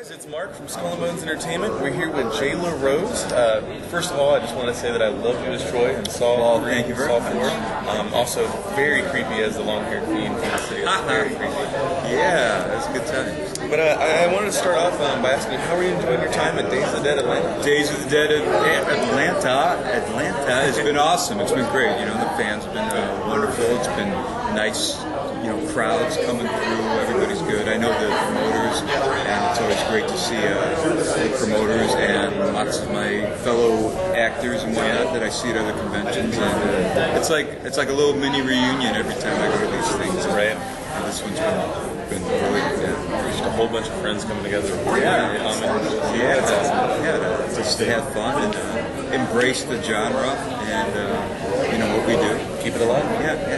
guys, it's Mark from Skull and Bones Entertainment. We're here with Larose. First of all, I just want to say that I love you as Troy and Saw 3 and Saw 4. Also, very creepy as the long-haired queen from Insidious. Very creepy. Yeah, that's a good time. But I wanted to start off by asking you, how are you enjoying your time at Days of the Dead Atlanta? Days of the Dead Atlanta has been awesome. It's been great. You know, the fans have been wonderful. It's been nice. You know, crowds coming through, everybody's good. I know the promoters, and it's always great to see the promoters and lots of my fellow actors and whatnot that I see at other conventions. And it's like a little mini reunion every time I go to these things. Right. And this one's been really good. Just a whole bunch of friends coming together. Yeah, That's awesome. Yeah, just to have fun and embrace the genre and you know what we do. Keep it alive. Yeah.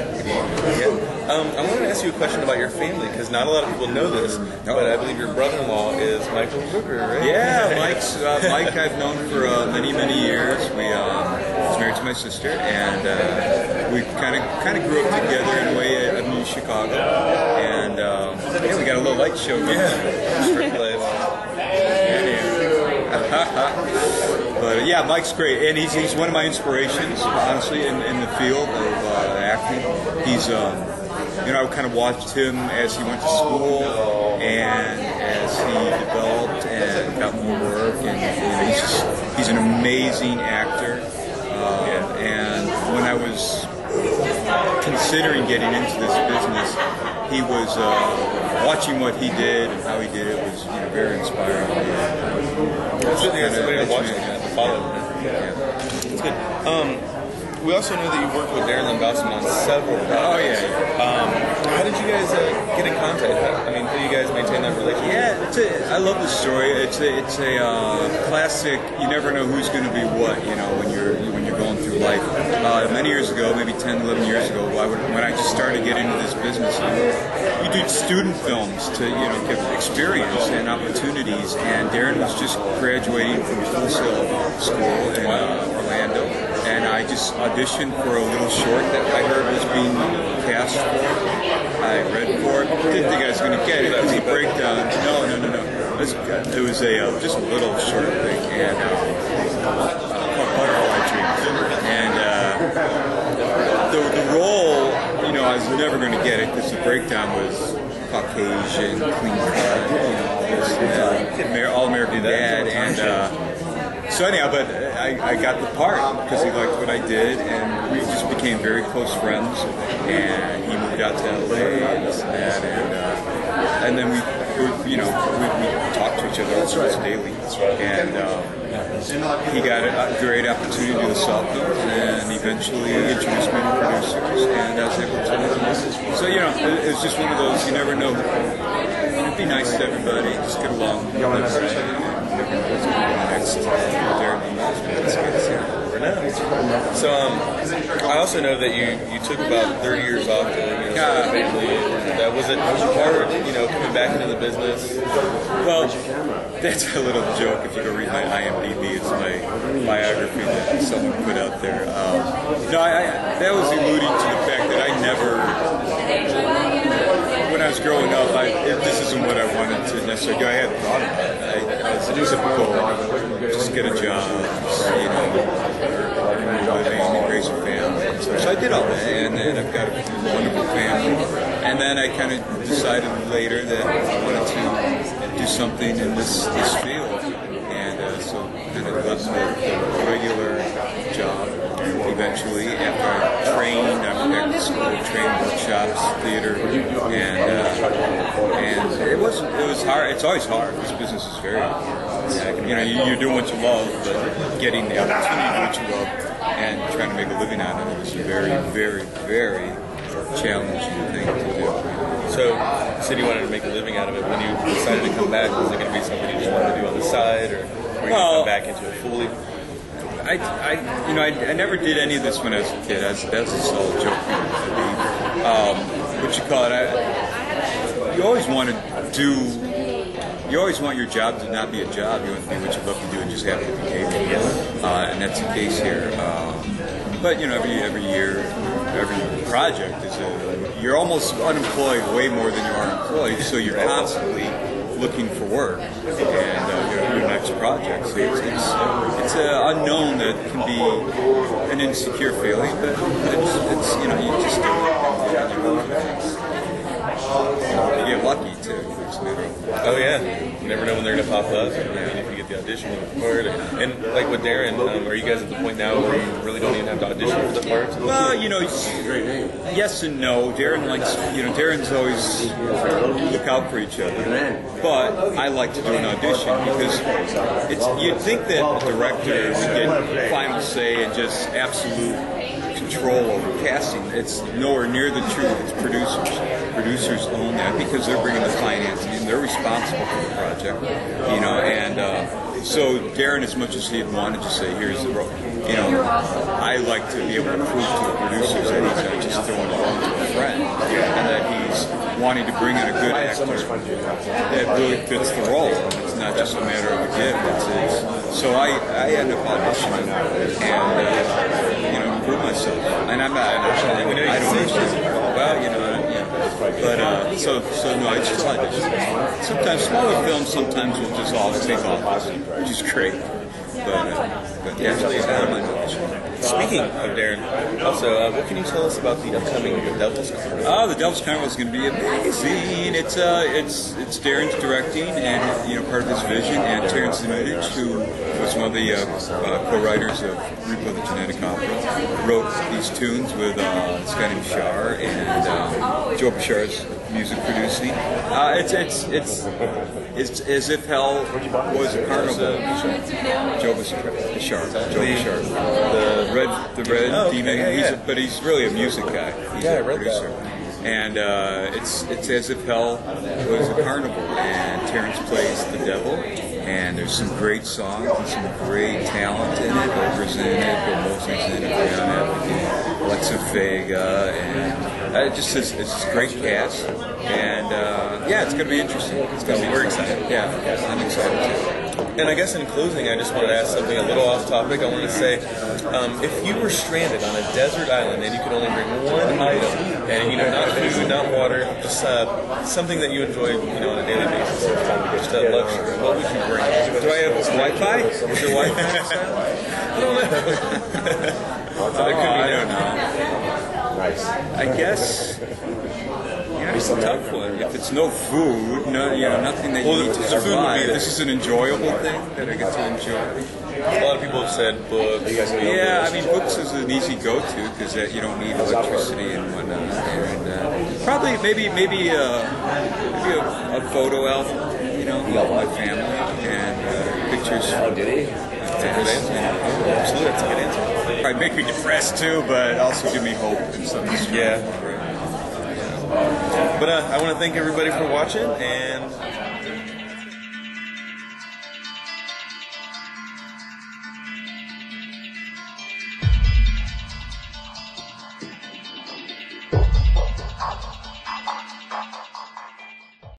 I wanted to ask you a question about your family, because not a lot of people know this, but I believe your brother-in-law is Michael Rooker, right? Yeah, Mike I've known for many years. He's married to my sister, and we kind of grew up together in a way. I'm in Chicago, and yeah, we got a little light show going. Straight lights. But yeah, Mike's great, and he's one of my inspirations, honestly, in the field of acting. He's you know, I kind of watched him as he went to school and as he developed and got more work, and you know, he's an amazing actor. And when I was considering getting into this business, he was watching what he did and how he did it was, you know, very inspiring. It's good to have somebody to watch it, to follow. It's good. We also know that you worked with Darren Lynn on several projects. Oh yeah. How did you guys get in contact? I mean, how do you guys maintain that relationship? Yeah, I love the story. It's a classic. You never know who's going to be what. You know, when you're going through life. Many years ago, maybe 10, 11 years ago, when I just started getting into this business, you do student films to give experience and opportunities. And Darren was just graduating from Full Sail School in Orlando, and I just auditioned for a little short that I heard was being cast for. I read for it. Didn't think I was going to get it because he breakdowns. No. It was just a little short thing, and called Butterfly Dreams. And the role, you know, I was never going to get it because the breakdown was Caucasian, clean cut, all American Dad, and so anyhow, but I got the part because he liked what I did, and we just became very close friends. And he moved out to LA and this and that, and then we talked to each other almost daily. And he got a great opportunity to do the soft films, and eventually introduced me to producers, and I was able to. So you know, it's just one of those, you never know. Be nice to everybody, just get along. So I also know that you took about 30 years off to family. And was it hard, coming back into the business? Well, that's a little joke. If you go read my IMDb, it's my biography that someone put out there. That was alluding to the fact that I never. When I was growing up, this isn't what I wanted to necessarily do. I hadn't thought about it. I was typical, just get a job, living, raise a family. So I did all that, and then I've got a wonderful family. And then I kind of decided later that I wanted to do something in this field. And so kind of left the regular job. Eventually, after I trained, I went back to school, trained workshops, theater, and it was hard. It's always hard. This business is very hard. You're doing what you love, but getting the opportunity to do what you love and trying to make a living out of it is a very, very, very challenging thing to do. So, you said you wanted to make a living out of it. When you decided to come back, was it going to be something you just wanted to do on the side, or were you going to come back into it fully? I never did any of this when I was a kid. That's a solid joke. What you call it? You always want to do. You always want your job to not be a job. You want to do what you love to do and just happen to be capable. And that's the case here. But every year, every project is you're almost unemployed way more than you are employed. So you're constantly looking for work and your next project. So it's an unknown that can be an insecure feeling, but it's you just do it. You get lucky too. Oh yeah, you never know when they're gonna pop up. I mean, if you get the audition with the part, and like with Darren, are you guys at the point now where you really don't even have to audition for the parts? Well, yes and no. Darren's always look out for each other. But I like to do an audition because you'd think that the director would get final say and just absolute control over casting. It's nowhere near the truth. It's producers. Producers own that because they're bringing the financing and they're responsible for the project. And so Darren, as much as he'd wanted to say, here's the role, I like to be able to prove to the producers that he's not just throwing it on to a friend, and that he's wanting to bring in a good actor that really fits the role. It's not just a matter of a gift. So I end up auditioning and prove myself. And I'm not. I don't understand. Well, But so no, I just audition. Sometimes smaller films, sometimes we'll just all take off, which is great. But yeah, I'm an audition. Speaking of Darren, also, what can you tell us about the upcoming The Devil's Carnival? The Devil's Carnival is going to be amazing. It's Darren's directing and part of his vision, and Terrence Insidious, who was one of the co-writers of Repo, the Genetic Opera, wrote these tunes with this guy named Shar and Joe Bashar's music producing. It's as if hell was a carnival. Joe Bashar. The red demon. Yeah. But he's really a music guy. He's a producer. And it's as if hell was a carnival, and Terrence plays the devil, and there's some great songs and some great talent in it. Oprah's in it, Bill Mosley's in it, Brian African, Alexa Vega, and it's a great cast, and it's going to be interesting. It's going to be very exciting. Yeah, I'm excited too. And I guess in closing, I just wanted to ask something a little off topic. I want to say, if you were stranded on a desert island and you could only bring one item, and not food, not water, just something that you enjoy, on a daily basis, just a luxury, what would you bring? Do I have Wi-Fi? Is there Wi-Fi? I don't know. I don't know. Nice. I guess. It's a tough one. If it's no food, nothing that you need to survive. This is an enjoyable thing that I get to enjoy. A lot of people have said books. Yeah, books is an easy go-to because you don't need electricity and whatnot. And probably maybe a photo album, of my family and pictures. That's a good answer. Absolutely, that's a good answer. Probably make me depressed too, but also give me hope and something. Yeah. But I want to thank everybody for watching, and